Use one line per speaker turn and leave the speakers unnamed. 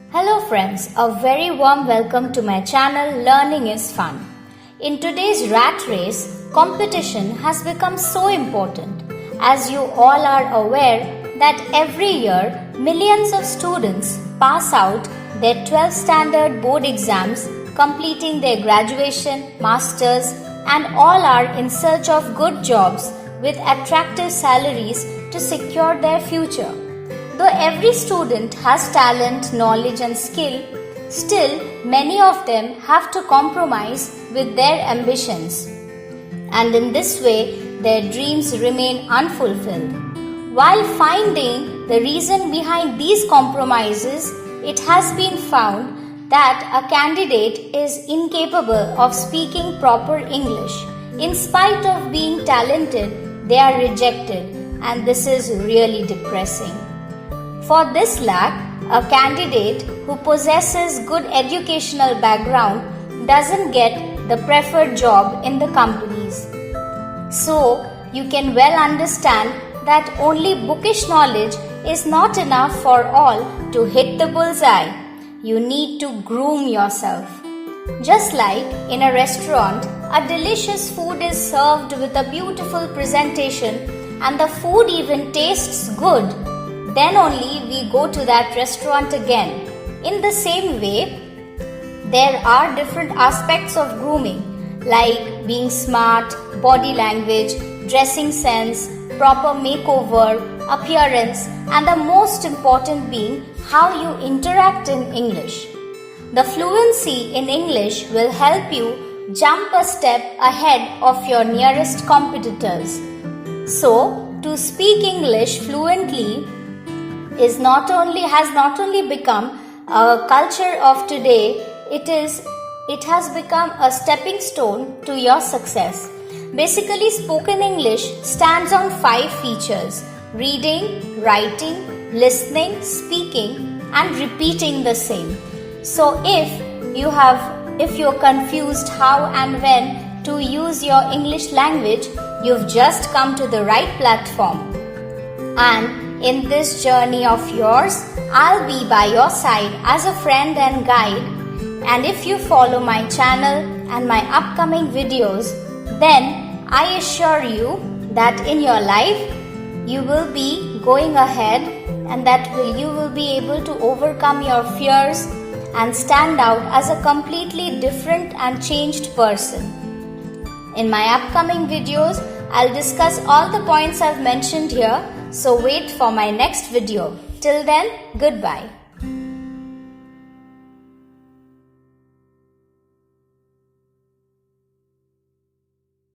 Hello friends, a very warm welcome to my channel Learning is Fun. In today's rat race, competition has become so important. As you all are aware that every year millions of students pass out their 12th standard board exams, completing their graduation, masters, and all are in search of good jobs with attractive salaries to secure their future. Though every student has talent, knowledge and skill, still many of them have to compromise with their ambitions. And in this way, their dreams remain unfulfilled. While finding the reason behind these compromises, it has been found that a candidate is incapable of speaking proper English. In spite of being talented, they are rejected, and this is really depressing. For this lack, a candidate who possesses good educational background doesn't get the preferred job in the companies. So, you can well understand that only bookish knowledge is not enough for all to hit the bullseye. You need to groom yourself. Just like in a restaurant, a delicious food is served with a beautiful presentation and the food even tastes good, then only we go to that restaurant again. In the same way, there are different aspects of grooming like being smart, body language, dressing sense, proper makeover, appearance, and the most important being how you interact in English. The fluency in English will help you jump a step ahead of your nearest competitors. So, to speak English fluently has not only become a culture of today, it has become a stepping stone to your success. Basically, spoken English stands on 5 features: reading, writing, listening, speaking, and repeating the same. So if you're confused how and when to use your English language, you've just come to the right platform. And in this journey of yours, I'll be by your side as a friend and guide. And if you follow my channel and my upcoming videos, then I assure you that in your life, you will be going ahead and you will be able to overcome your fears and stand out as a completely different and changed person. In my upcoming videos, I'll discuss all the points I've mentioned here. So wait for my next video. Till then, goodbye.